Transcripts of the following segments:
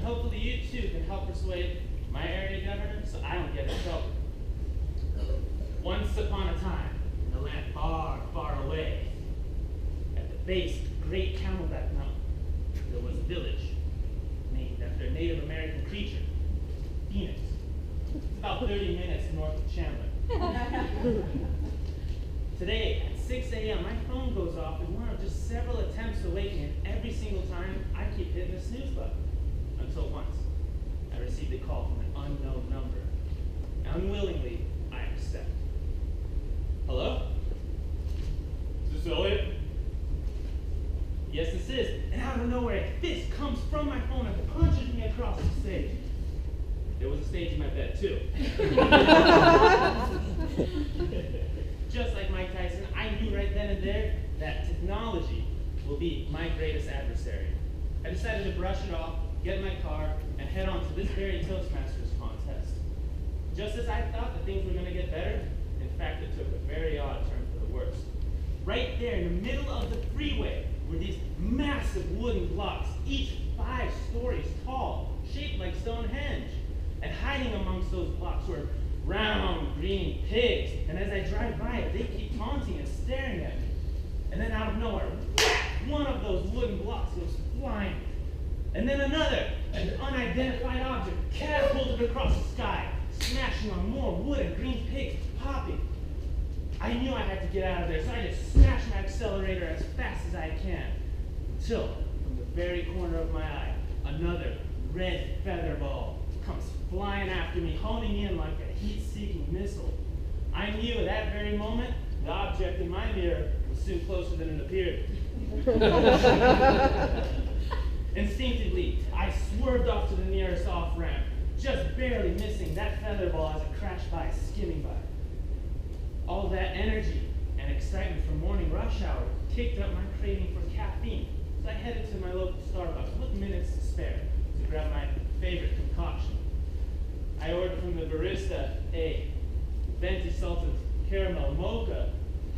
hopefully you too can help persuade my area governor so I don't get in trouble. Once upon a time, in a land far, far away, at the base of the great Camelback Mountain, there was a village named after a Native American creature, Phoenix. It's about 30 minutes north of Chandler. Today, at 6 a.m., my phone goes off in one of just several attempts to wake me, and every single time I keep hitting the snooze button. Until once, I received a call from an unknown number. Unwillingly, I accept. Hello? Is this Elliott? Yes, this is. And out of nowhere, a fist comes from my phone and punches me across the stage. There was a stage in my bed, too. Just like Mike Tyson, I knew right then and there that technology will be my greatest adversary. I decided to brush it off, get in my car, and head on to this very Toastmasters contest. Just as I thought that things were going to get better, in fact, it took a very odd turn for the worse. Right there in the middle of the freeway were these massive wooden blocks, each 5 stories tall, shaped like Stonehenge. And hiding amongst those blocks were round green pigs. And as I drive by it, they keep taunting and staring at me. And then out of nowhere, whack, one of those wooden blocks goes flying. And then another, an unidentified object catapulted across the sky, smashing on more wood and green pigs, popping. I knew I had to get out of there, so I just smashed my accelerator as fast as I can. Until, from the very corner of my eye, another red feather ball comes flying after me, honing in like a heat-seeking missile. I knew at that very moment, the object in my mirror was soon closer than it appeared. Instinctively, I swerved off to the nearest off-ramp, just barely missing that feather ball as it crashed by, skimming by. All that energy and excitement from morning rush hour kicked up my craving for caffeine, so I headed to my local Starbucks with minutes to spare to grab my favorite concoction. I ordered from the barista a venti salted caramel mocha,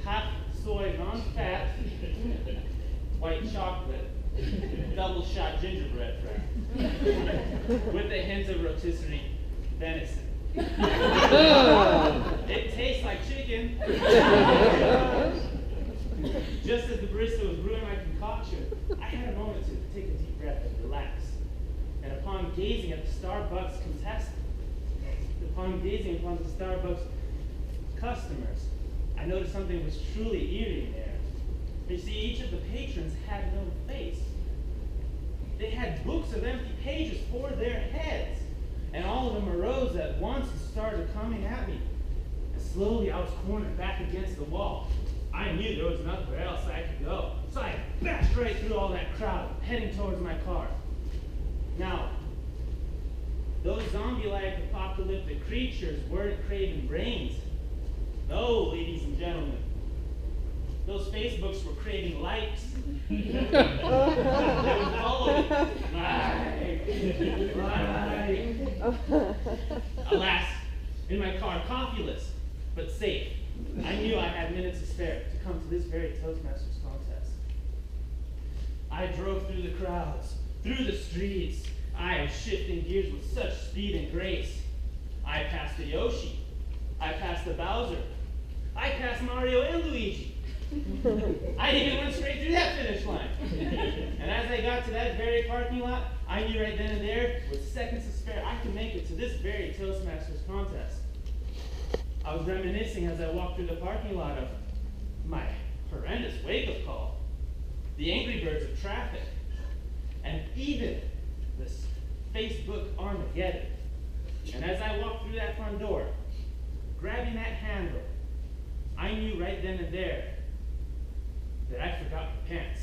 half soy, non-fat, white chocolate, double shot gingerbread wrap, with a hint of rotisserie venison. It tastes like chicken. Just as the barista was brewing my concoction, I had a moment to take a deep breath and relax. And upon gazing at the Starbucks customers, I noticed something was truly eerie in there. You see, each of the patrons had no face. They had books of empty pages for their heads, and all of them arose at once and started coming at me. And slowly I was cornered back against the wall. I knew there was nowhere else I could go, so I bashed right through all that crowd, heading towards my car. Now, those zombie-like apocalyptic creatures weren't craving brains. No, ladies and gentlemen. Those Facebooks were craving likes. They were following. Like. Alas, in my car, coffeeless, but safe. I knew I had minutes to spare to come to this very Toastmasters contest. I drove through the crowds, through the streets. I was shifting gears with such speed and grace. I passed the Yoshi. I passed the Bowser. I passed Mario and Luigi. I even went straight through that finish line. And as I got to that very parking lot, I knew right then and there, with seconds to spare, I could make it to this very Toastmasters contest. I was reminiscing as I walked through the parking lot of my horrendous wake-up call, the Angry Birds of traffic, and even this Facebook Armageddon. And as I walked through that front door, grabbing that handle, I knew right then and there that I forgot my pants.